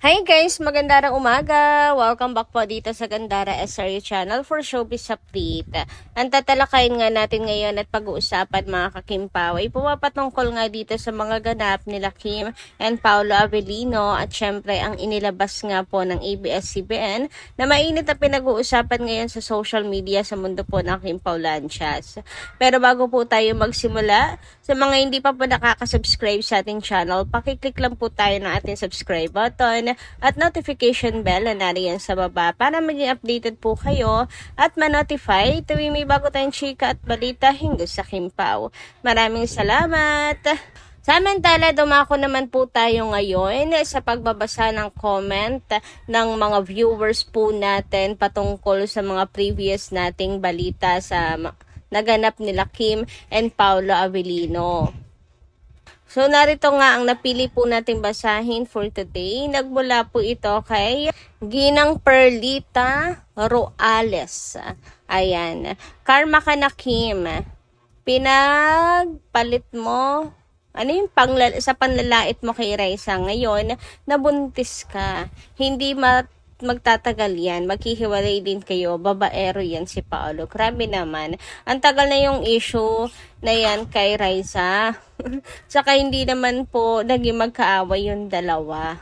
Hi guys! Magandang umaga! Welcome back po dito sa Gandara SRU channel for Showbiz Update. Ang tatalakayin nga natin ngayon at pag-uusapan mga kakimpaw ay pumapatungkol nga dito sa mga ganap nila Kim and Paolo Avellino at syempre ang inilabas nga po ng ABS-CBN na mainit na pinag-uusapan ngayon sa social media sa mundo po ng Kimpaw Lanchas. Pero bago po tayo magsimula, sa mga hindi pa po nakaka-subscribe sa ating channel, pakiclick lang po tayo ng ating subscribe button at notification bell na nariyan sa baba para maging updated po kayo at ma-notify tuwing may bago tayong chika at balita hinggil sa Kimpaw. Maraming salamat! Samantala, dumako naman po tayo ngayon sa pagbabasa ng comment ng mga viewers po natin patungkol sa mga previous nating balita sa naganap nila Kim and Paolo Avellino. So, narito nga ang napili po nating basahin for today. Nagmula po ito kay Ginang Perlita Roales. Ayan. Karma ka na, Kim. Pinagpalit mo, sa panlalait mo kay Raisa ngayon, nabuntis ka. Hindi magtatagal yan, maghihiwalay din kayo, babaero yan si Paolo. Grabe naman, ang tagal na yung issue na yan kay Raisa. Tsaka hindi naman po naging magkaaway yung dalawa.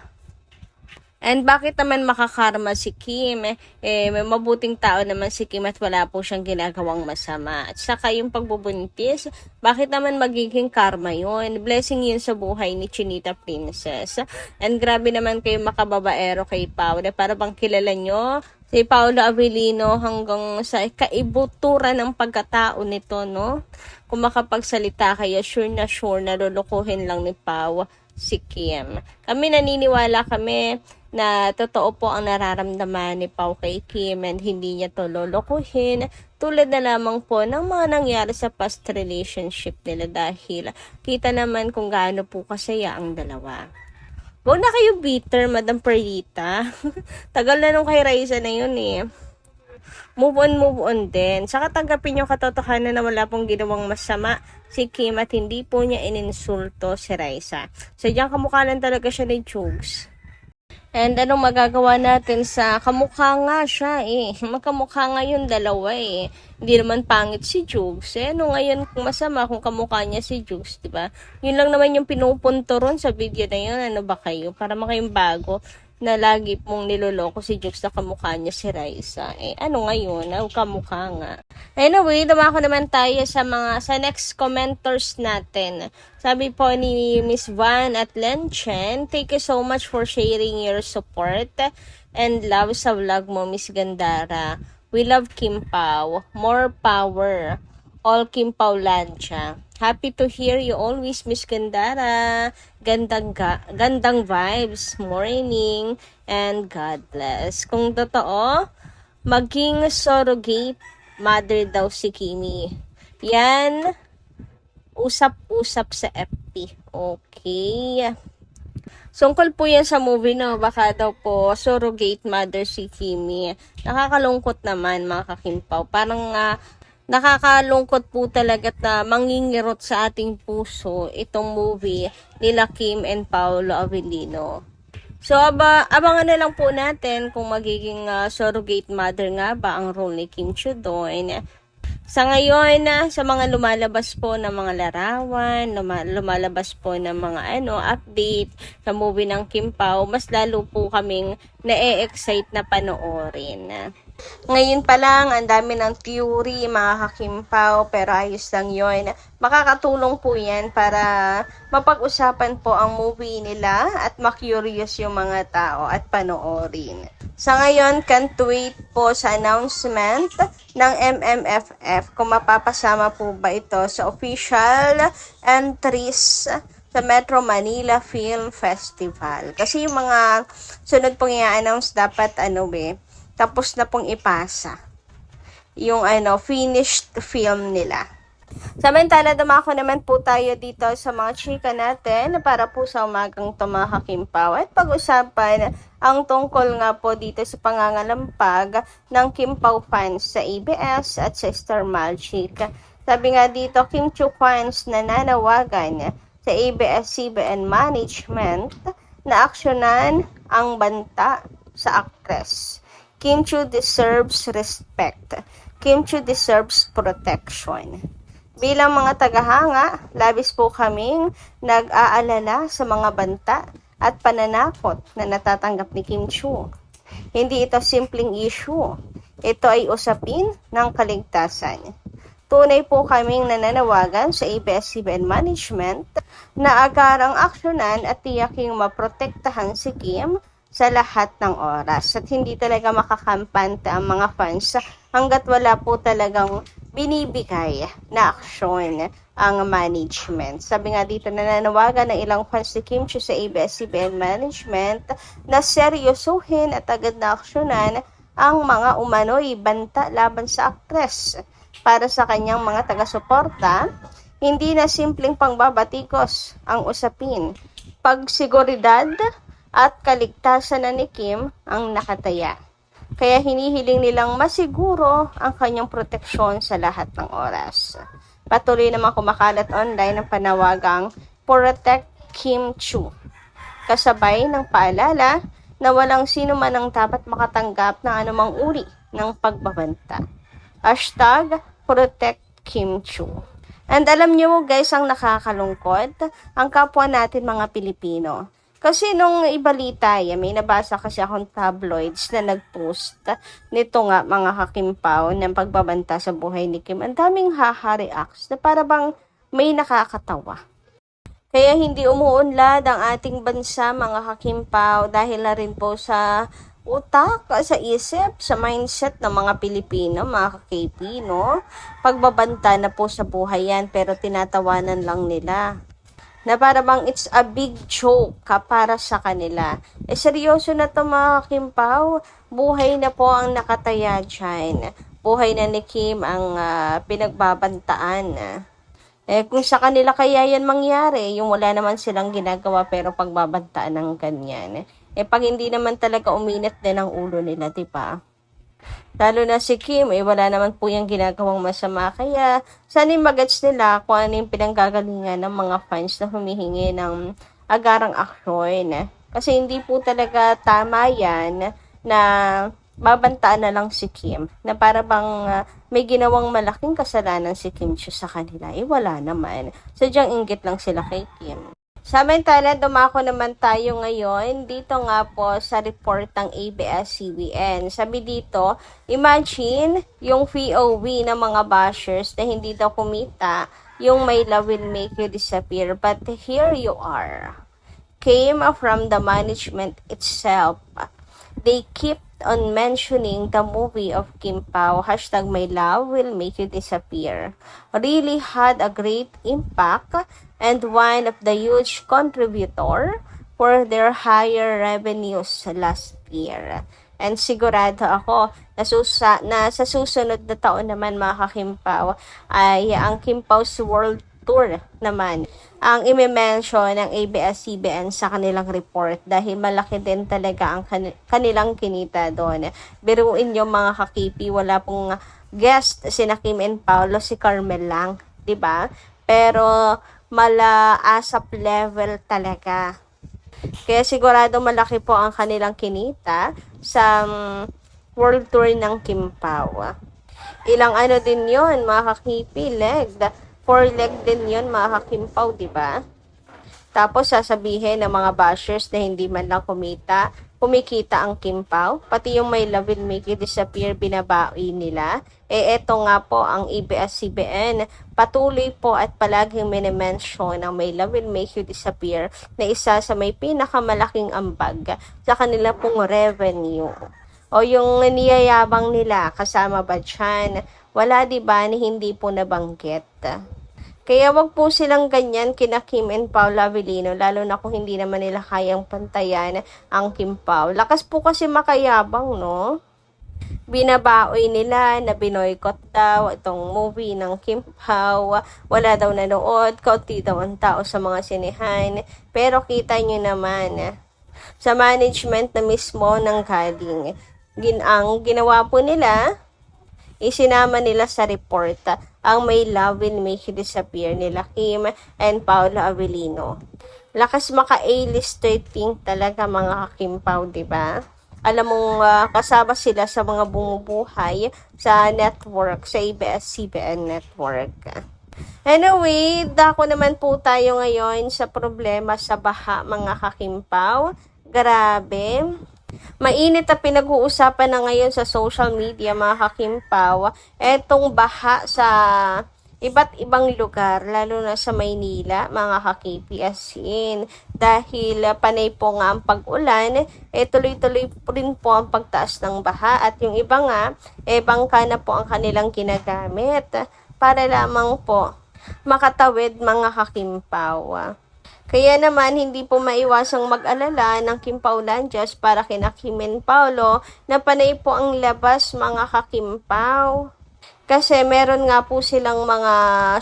And bakit naman makakarma si Kim? May mabuting tao naman si Kim at wala po siyang ginagawang masama. At saka yung pagbubuntis, bakit naman magiging karma yun? Blessing yun sa buhay ni Chinita Princess. And grabe naman kayo makababaero kay Paolo. Para bang kilala nyo si Paolo Avellino hanggang sa kaibuturan ng pagkatao nito, no? Kung makapagsalita kaya sure na lulukuhin lang ni Pao si Kim. Kami naniniwala na totoo po ang nararamdaman ni Pao kay Kim and hindi niya to lolokohin tulad na lamang po ng mga nangyari sa past relationship nila dahil kita naman kung gaano po kasaya ang dalawa. Huwag na kayo bitter, Madam Perlita. Tagal na nung kay Raisa na yun eh. Move on din. Saka tanggapin yung katotohanan na wala pong ginawang masama si Kim at hindi po niya ininsulto si Raisa. Sadyang kamukha lang talaga siya ni Jugs. And anong magagawa natin sa kamukha nga siya eh. Magkamukha nga yung dalawa eh. Hindi naman pangit si Jugs. Ano ngayon kung masama kung kamukha niya si Jugs, diba? Yun lang naman yung pinupunto ron sa video na yun. Ano ba kayo? Para makayong bago na lagi pong niloloko si Jugs na kamukha niya si Raisa. Ano ngayon? Kamukha nga. Anyway, dumako naman tayo sa next commenters natin. Sabi po ni Miss Van at Lenchen, thank you so much for sharing your support and love sa vlog mo, Miss Gandara. We love Kim Pao. More power. All Kim Pao Lancha. Happy to hear you always, Miss Gandara. Gandang vibes, morning, and God bless. Kung totoo, maging surrogate mother daw si Kimi. Yan, usap-usap sa FB. Okay. Sungkol po yan sa movie, no? Baka daw po surrogate mother si Kimi. Nakakalungkot naman, mga kakimpaw. Parang nakakalungkot po talaga at mangingirot sa ating puso itong movie nila Kim and Paolo Avellino. So, abangan na lang po natin kung magiging surrogate mother nga ba ang role ni Kim Chiu doon. Sa ngayon, sa mga lumalabas po ng mga larawan, lumalabas po ng mga update sa movie ng Kim Pao, mas lalo po kaming na-excite na panoorin. Ngayon pa lang, ang dami ng theory, mga kakimpaw, pero ayos lang yun. Makakatulong po yan para mapag-usapan po ang movie nila at makurious yung mga tao at panoorin. Sa ngayon, can't wait po sa announcement ng MMFF kung mapapasama po ba ito sa official entries sa Metro Manila Film Festival. Kasi yung mga sunod pong i-announce dapat tapos na pong ipasa yung finished film nila. Samantala, dumako naman po tayo dito sa mga chika natin para po sa umagang tumahakimpaw at pag-usapan ang tungkol nga po dito sa pangangalampag ng Kimpaw fans sa ABS at Sister Magic. Sabi nga dito, Kim Chiu fans nananawagan sa ABS-CBN management na aksyonan ang banta sa aktres. Kim Chiu deserves respect. Kim Chiu deserves protection. Bilang mga tagahanga, labis po kaming nag-aalala sa mga banta at pananakot na natatanggap ni Kim Chiu. Hindi ito simpleng issue. Ito ay usapin ng kaligtasan. Tunay po kaming nananawagan sa ABS-CBN management na agarang aksyonan at tiyaking maprotektahan si Kim sa lahat ng oras. At hindi talaga makakampante ang mga fans hanggat wala po talagang binibigay na aksyon ang management. Sabi nga dito, nananawagan ng ilang fans si Kim Chiu sa ABS-CBN management na seryosohin at agad na aksyonan ang mga umano'y banta laban sa aktres. Para sa kanyang mga taga-suporta, hindi na simpleng pangbabatikos ang usapin. Pagsiguridad at kaligtasan na ni Kim ang nakataya. Kaya hinihiling nilang masiguro ang kanyang proteksyon sa lahat ng oras. Patuloy naman kumakalat online ang panawagang Protect Kim Chiu. Kasabay ng paalala na walang sino man ang dapat makatanggap ng anumang uri ng pagbabanta. Hashtag Protect Kim Chiu. And alam niyo guys, ang nakakalungkot, ang kapwa natin mga Pilipino. Kasi nung ibalita, may nabasa kasi akong tabloids na nag-post nito nga mga kakimpaw ng pagbabanta sa buhay ni Kim. Ang daming haha-reacts na para bang may nakakatawa. Kaya hindi umuunlad ang ating bansa mga kakimpaw dahil na rin po sa utak, sa isip, sa mindset ng mga Pilipino, mga ka-KP, no? Pagbabanta na po sa buhay yan, pero tinatawanan lang nila. Na para bang it's a big joke para sa kanila. Seryoso na to mga kakimpaw. Buhay na po ang nakataya dyan. Buhay na ni Kim ang pinagbabantaan. Kung sa kanila kaya yan mangyari, yung wala naman silang ginagawa pero pagbabantaan ng ganyan. Pag hindi naman talaga uminit din ang ulo nila, diba? Lalo na si Kim, wala naman po yung ginagawang masama. Kaya, sana magets nila kung ano yung pinanggagalingan ng mga fans na humihingi ng agarang aksyon. Kasi hindi po talaga tama yan na babantaan na lang si Kim. Na para bang may ginawang malaking kasalanan si Kim Chiu sa kanila. Wala naman. Sadyang inggit lang sila kay Kim. Samantala, dumako naman tayo ngayon dito nga po sa report ng ABS-CBN. Sabi dito, imagine yung POV ng mga bashers na hindi daw kumita, yung my love will make you disappear. But here you are. Came from the management itself. They keep on mentioning the movie of Kim Pao, hashtag my love will make you disappear. Really had a great impact and one of the huge contributor for their higher revenues last year. And sigurado ako na sa susunod na taon naman mga kakimpaw ay ang Kimpaw's World Tour naman ang ime-mention ng ABS-CBN sa kanilang report dahil malaki din talaga ang kanilang kinita doon. Biruin yung mga kakipi, wala pong guest sina Kim and Paolo, si Carmel lang, 'di ba? Pero mala ASAP level talaga. Kaya sigurado malaki po ang kanilang kinita sa World Tour ng Kim Pao. Ilang ano din yon mga kakipi, leg. 4 leg din yon mga kakimpaw, di ba? Tapos sasabihin ng mga bashers na hindi man lang kumikita ang Kimpaw, pati yung my love will make you disappear binabawi nila. Eto nga po ang ABS-CBN, patuloy po at palaging minimension ang my love will make you disappear na isa sa may pinakamalaking ambag sa kanila pong revenue. O yung niyayabang nila, kasama ba dyan? Wala, diba, ni hindi po nabanggit. Kaya wag po silang ganyan kina Kim and Paula Avellino, lalo na kung hindi naman nila kayang pantayan ang Kim Pao. Lakas po kasi makayabang, no? Binabaoy nila na binoykot daw itong movie ng Kim Pao. Wala daw nanood, kaunti daw ang tao sa mga sinehan. Pero kita nyo naman, sa management na mismo ng galing. Ang ginawa po nila, isinama nila sa report ang may love will make you disappear nila Kim and Paula Avellino. Lakas maka A-list 13 talaga mga kakimpaw, di ba? Alam mong kasama sila sa mga bumubuhay sa network, sa ABS-CBN network. Anyway, dako naman po tayo ngayon sa problema sa baha mga kakimpaw. Grabe. Mainit na pinag-uusapan na ngayon sa social media mga kakimpaw. Etong baha sa iba't ibang lugar, lalo na sa Maynila, mga ka-KPSin. Dahil panay po nga ang pag-ulan, tuloy-tuloy rin po ang pagtaas ng baha. At yung iba nga, bangka na po ang kanilang ginagamit para lamang po makatawid mga kakimpaw. Kaya naman, hindi po maiwasang mag-alala ng Kimpaulandias para kina Kim and Paolo na panay po ang labas mga kakimpaw. Kasi meron nga po silang mga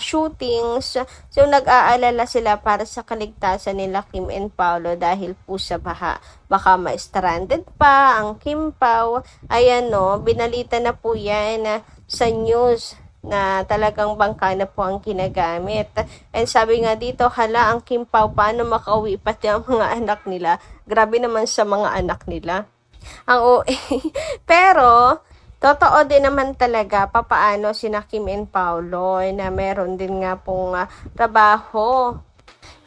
shootings, so nag-aalala sila para sa kaligtasan nila Kim and Paolo dahil po sa baha. Baka ma-stranded pa ang Kim Pao. Ayan no, binalita na po yan sa news na talagang bangka na po ang ginagamit. And sabi nga dito, hala ang Kim Pao, paano makauwi pati ang mga anak nila? Grabe naman sa mga anak nila. Ang OA. Pero, totoo din naman talaga papaano sina Kim and Paolo na meron din nga pong trabaho.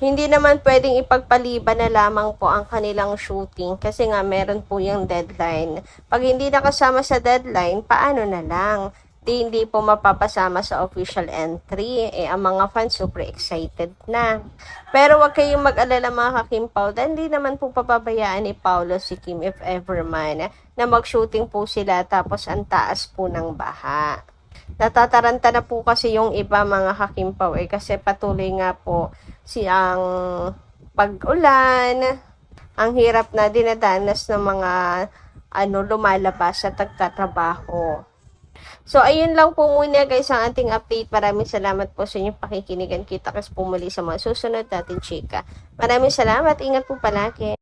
Hindi naman pwedeng ipagpaliban na lamang po ang kanilang shooting kasi nga meron po yung deadline. Pag hindi nakasama sa deadline, paano na lang? Hindi po mapapasama sa official entry. Ang mga fans super excited na. Pero wag kayong mag-alala mga kakimpaw, dahil hindi naman po papabayaan ni Paolo si Kim if ever man na mag-shooting po sila tapos ang taas po ng baha. Natataranta na po kasi yung iba mga kakimpaw kasi patuloy nga po ang pag-ulan, ang hirap na dinadanas ng mga lumalabas sa tagtatrabaho. So, ayun lang po muna guys ang ating update. Maraming salamat po sa inyong pakikinigan. Kita kas po muli sa mga susunod natin chika. Maraming salamat. Ingat po palagi.